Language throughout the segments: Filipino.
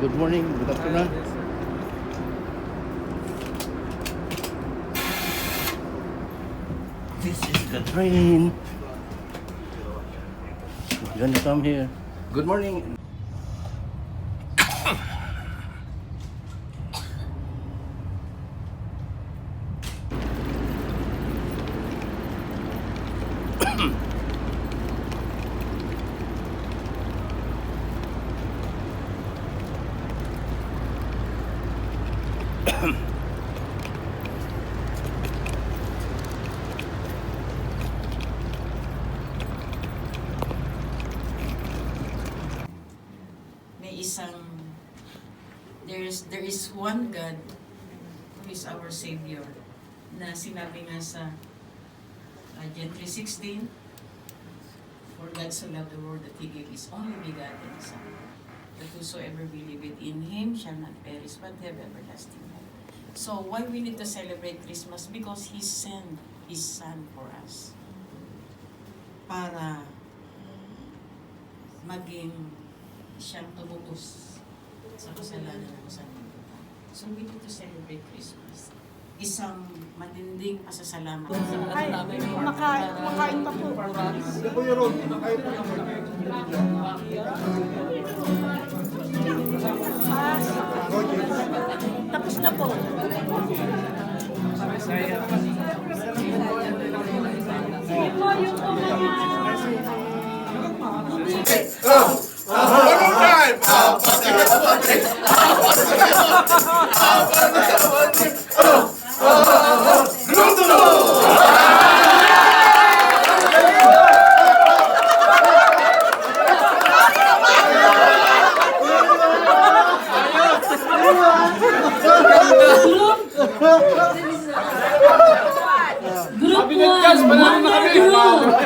Good morning, good afternoon. This is the train. It's gonna come here. Good morning. May isang there is one God who is our Savior na sinabi nga sa John 3:16, for God so loved the world that He gave His only begotten Son, that whosoever believeth in Him shall not perish but have everlasting life. So why we need to celebrate Christmas? Because He sent His Son for us para maging siyang tumubos sa kasalanan ng sanlibutan. So we need to celebrate Christmas. Isang matinding pasasalamat. Ay, makain pa po. Tapos na po. Sige po, yung po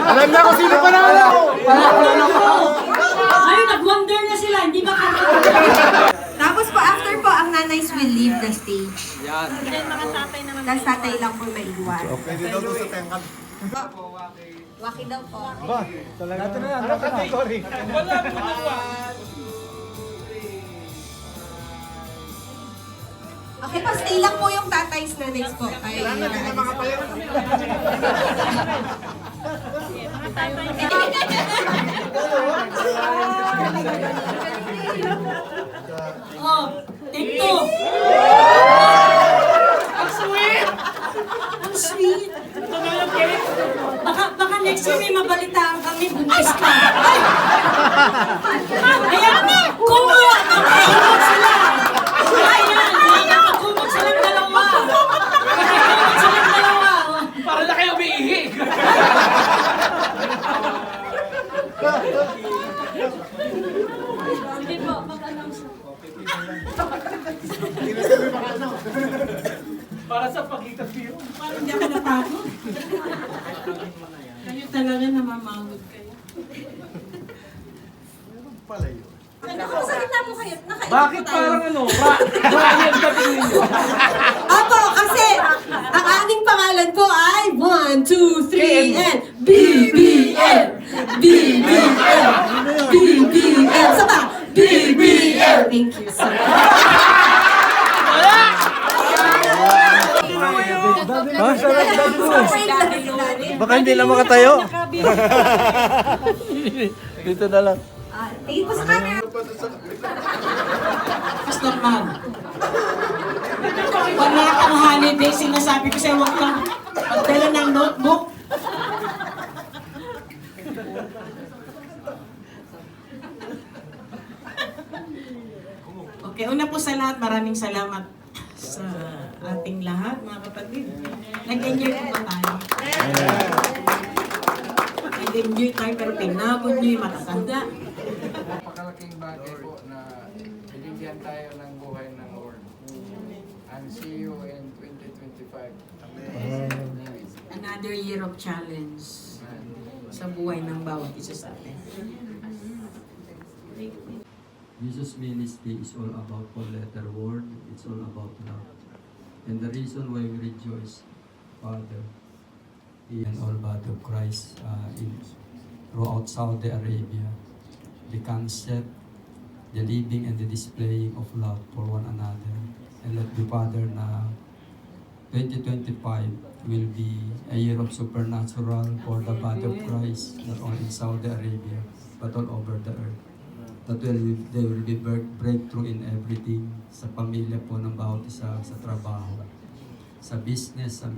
Alam na kung sino panalo! Ay, nag-wonder na sila, hindi ba Tapos po, after po, ang nanays will leave the stage. Yan. mga tatay naman. Tapos tatay lang po maiwan. Pwede daw to sa tengkad. Waki daw po. Ba, talaga. Ito na yan, ano category? Wala po naman. Okay po, stay lang po yung tatay's nanays po. Ay, Mga payo. Oh, take two. Ang sweet! Ang sweet! Baka next year may mabalitaan kami, buntis ka. Ayan na! Kumot! Kumot sila! Ayan! Kumot silang dalawa! Kumot silang dalawa! Para na kayo umiihi. Sige po, mag-announce na. Para sa pagitan pero. Parang hindi ako napagod. Kayo talaga namamagod kayo. Pala yun. Sa gitna po kayo, nakailan Bakit po tayo. parang ano? Ryan ba tingin nyo? Opo, kasi ang ating pangalan po ay 1, 2, 3, and BBL! BBL! BBL! Saba! BBL! Thank you, sir. Ha? Baka hindi na makatayo. Dito na lang. Tingin po sa camera. Pastor Man. Wala kang holiday, sinasabi ko sa'yo, huwag kang magdala ng notebook. Okay, una po sa lahat, maraming salamat sa ating lahat, mga kapatid. Nag-enjoy po ba tayo? Nag-enjoy tayo, pero pinagod nyo yung matatanda. Napakalaking bagay po na binigyan tayo ng buhay ng Lord. And see you in 2025. Another year of challenge sa buhay ng bawat isa sa atin. Jesus' ministry is all about four-letter word. It's all about love. And the reason why we rejoice, Father, and all body of Christ throughout Saudi Arabia, the concept the living and the displaying of love for one another. And let the Father na 2025 will be a year of supernatural for the body of Christ, not only in Saudi Arabia, but all over the earth. That there will be breakthrough in everything, sa pamilya po ng bawat isa, sa trabaho, sa business, sa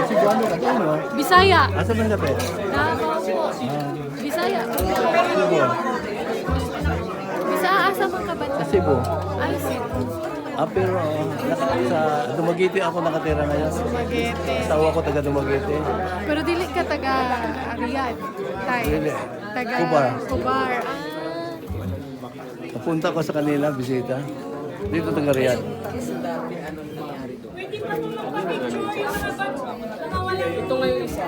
Si Juan ka to, no? Bisaya. Asa man dapat? Davao po. Bisaya. Cebu. Bisaya asa man ka ba? Cebu. Ay, Cebu. Pero sa Dumaguete ako nakatira ngayon. Dumaguete. Asawa ko taga Dumaguete. Pero dili ka taga Riyadh. Tay. Dili. Taga Kubar. Kubar. Napunta ko sa kanila, bisita. Dito taga Riyadh. Ito ngayon isa.